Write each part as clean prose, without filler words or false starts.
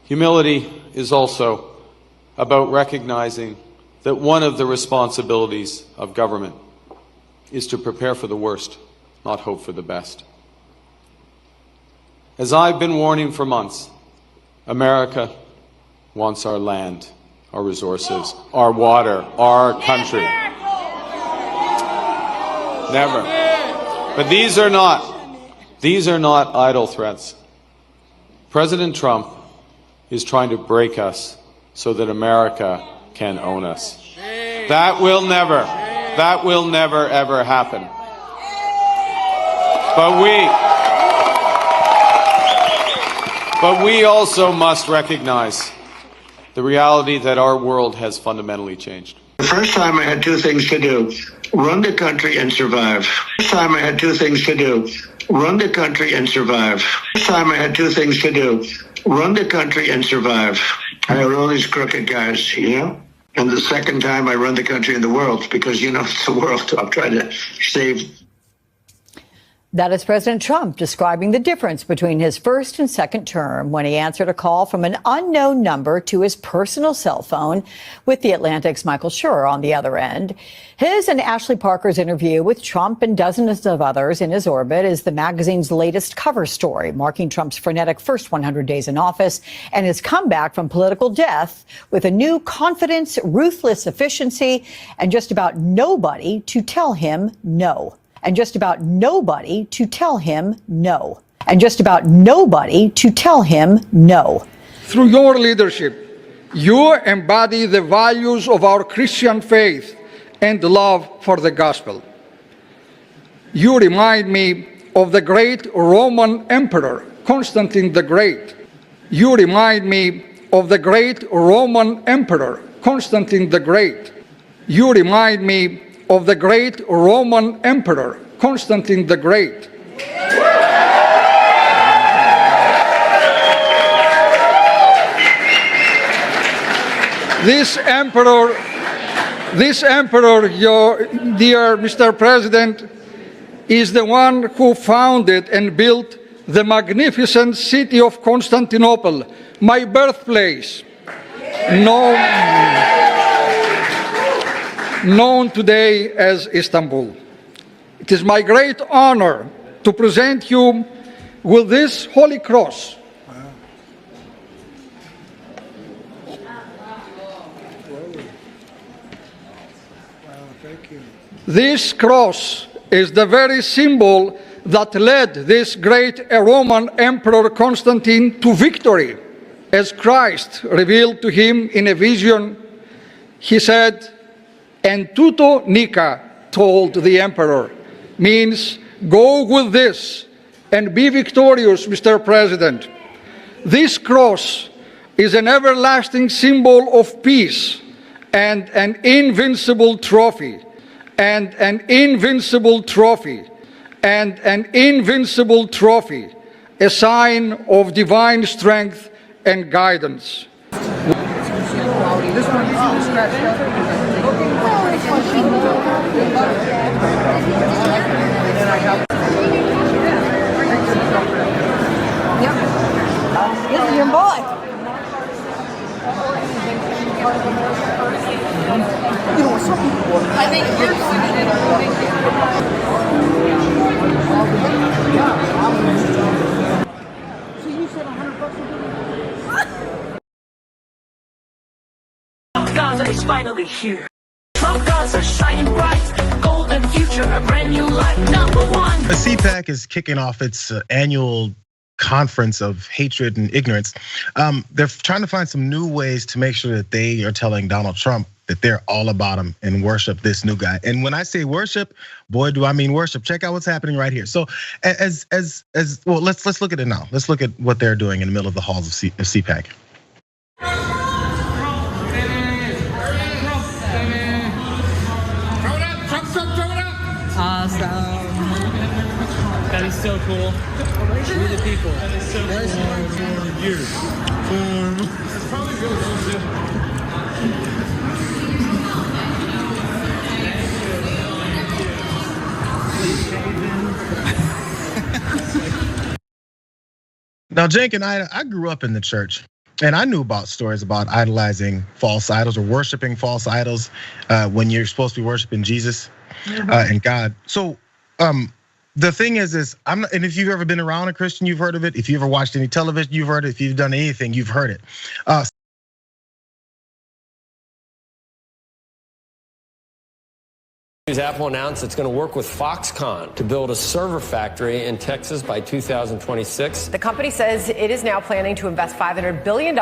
Humility is also about recognizing that one of the responsibilities of government is to prepare for the worst, not hope for the best. As I've been warning for months, America wants our land, our resources, our water, our country. Never. But these are not idle threats. President Trump is trying to break us so that America can own us. That will never ever happen. But we also must recognize the reality that our world has fundamentally changed. The first time I had two things to do: run the country and survive. First time I had two things to do: run the country and survive. First time I had two things to do: run the country and survive. I had all these crooked guys, you know? And the second time I run the country and the world, because, you know, it's the world I'm trying to save. That is President Trump describing the difference between his first and second term when he answered a call from an unknown number to his personal cell phone, with The Atlantic's Michael Schur on the other end. His and Ashley Parker's interview with Trump and dozens of others in his orbit is the magazine's latest cover story, marking Trump's frenetic first 100 days in office and his comeback from political death with a new confidence, ruthless efficiency, and just about nobody to tell him no. And just about nobody to tell him no. And just about nobody to tell him no. Through your leadership, you embody the values of our Christian faith and love for the gospel. You remind me of the great Roman Emperor, Constantine the Great. You remind me of the great Roman Emperor, Constantine the Great. You remind me of the great Roman Emperor, Constantine the Great. This emperor, your dear Mr. President, is the one who founded and built the magnificent city of Constantinople, my birthplace, known today as Istanbul. It is my great honor to present you with this Holy Cross. This cross is the very symbol that led this great Roman Emperor Constantine to victory. As Christ revealed to him in a vision, he said, "En tuto nica," told the emperor, means go with this and be victorious, Mr. President. This cross is an everlasting symbol of peace and an invincible trophy, and an invincible trophy, and an invincible trophy, a sign of divine strength and guidance. This is your boy. You know, some people, I think you're so you said $100 Gaza is finally here. Trump Gaza shining bright. Golden future, a brand new life. #1. The CPAC is kicking off its annual conference of hatred and ignorance. They're trying to find some new ways to make sure that they are telling Donald Trump that they're all about him and worship this new guy. And when I say worship, boy, do I mean worship. Check out what's happening right here. So well, let's look at it now. Let's look at what they're doing in the middle of the halls of CPAC. Awesome. That is so cool. We're the people. That is so cool. For years. It's probably really Now, Jenk and I grew up in the church. And I knew about stories about idolizing false idols or worshiping false idols when you're supposed to be worshiping Jesus and God. So the thing is I'm not, and if you've ever been around a Christian, you've heard of it. If you ever watched any television, you've heard it. If you've done anything, you've heard it. Apple announced it's going to work with Foxconn to build a server factory in Texas by 2026. The company says it is now planning to invest $500 billion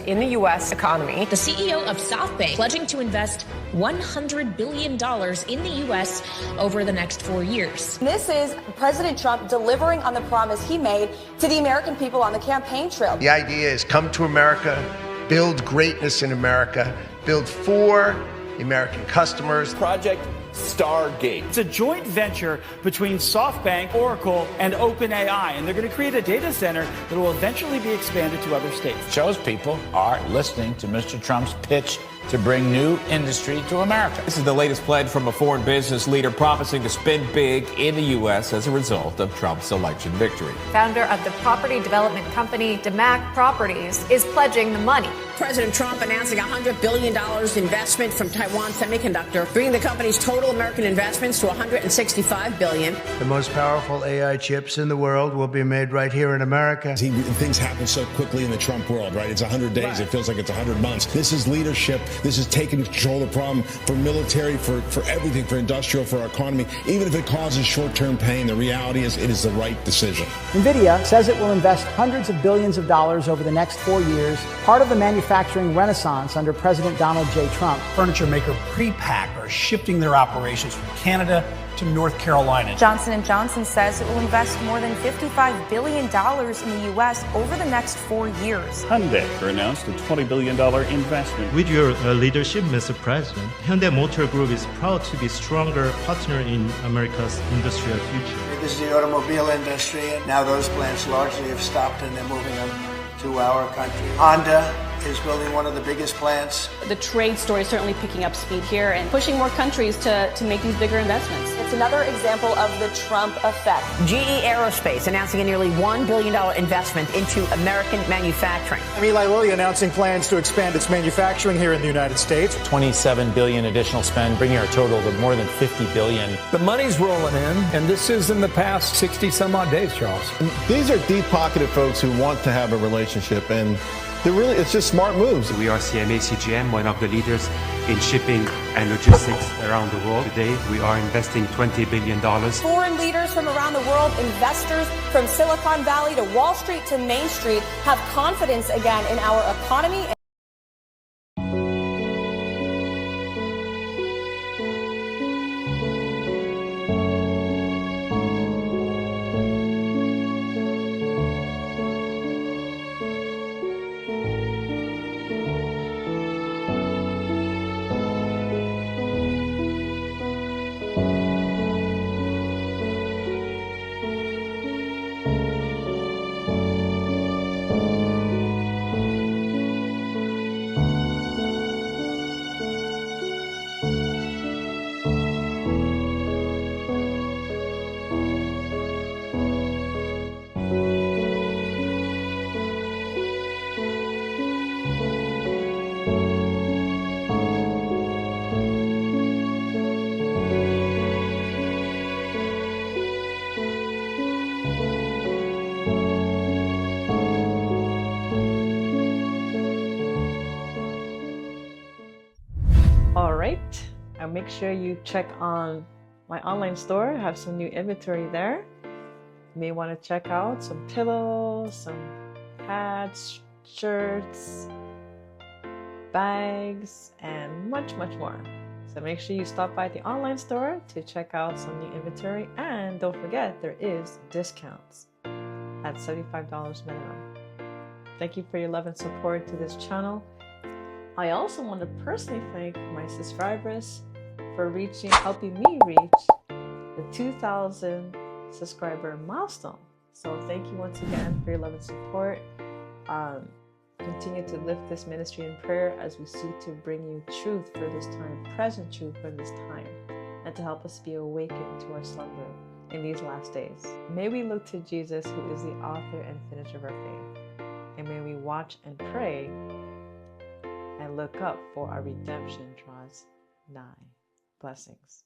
in the U.S. economy. The CEO of SoftBank pledging to invest $100 billion in the U.S. over the next 4 years. This is President Trump delivering on the promise he made to the American people on the campaign trail. The idea is come to America, build greatness in America, build for the American customers. Project Stargate. It's a joint venture between SoftBank, Oracle, and OpenAI, and they're going to create a data center that will eventually be expanded to other states. Shows people are listening to Mr. Trump's pitch to bring new industry to America. This is the latest pledge from a foreign business leader promising to spend big in the U.S. as a result of Trump's election victory. Founder of the property development company DeMac Properties is pledging the money. President Trump announcing $100 billion investment from Taiwan Semiconductor, bringing the company's total American investments to $165 billion. The most powerful AI chips in the world will be made right here in America. Things happen so quickly in the Trump world, right? It's 100 days. Right. It feels like it's 100 months. This is leadership. This is taking control of the problem for military, for everything, for industrial, for our economy. Even if it causes short-term pain, the reality is it is the right decision. NVIDIA says it will invest hundreds of billions of dollars over the next 4 years, part of the manufacturing renaissance under President Donald J. Trump. Furniture maker Prepack are shifting their operations from Canada to North Carolina. Johnson & Johnson says it will invest more than $55 billion in the U.S. over the next 4 years. Hyundai announced a $20 billion investment. With your leadership, Mr. President, Hyundai Motor Group is proud to be a stronger partner in America's industrial future. This is the automobile industry, and now those plants largely have stopped and they're moving them to our country. Honda is building one of the biggest plants. The trade story is certainly picking up speed here and pushing more countries to make these bigger investments. It's another example of the Trump effect. GE Aerospace announcing a nearly $1 billion investment into American manufacturing. Eli Lilly announcing plans to expand its manufacturing here in the United States. $27 billion additional spend, bringing our total to more than $50 billion. The money's rolling in, and this is in the past 60 some odd days, Charles. These are deep-pocketed folks who want to have a relationship, and it's just smart moves. We are CMA CGM, one of the leaders in shipping and logistics around the world. Today, we are investing $20 billion. Foreign leaders from around the world, investors from Silicon Valley to Wall Street to Main Street have confidence again in our economy. Make sure you check on my online store. I have some new inventory there. You may want to check out some pillows, some hats, shirts, bags, and much more. So make sure you stop by the online store to check out some new inventory. And don't forget, there is discounts at $75 minimum. Thank you for your love and support to this channel. I also want to personally thank my subscribers for helping me reach the 2,000 subscriber milestone. So thank you once again for your love and support. Continue to lift this ministry in prayer as we seek to bring you truth for this time, present truth for this time, and to help us be awakened to our slumber in these last days. May we look to Jesus, who is the author and finisher of our faith. and may we watch and pray and look up, for our redemption draws nigh. Blessings.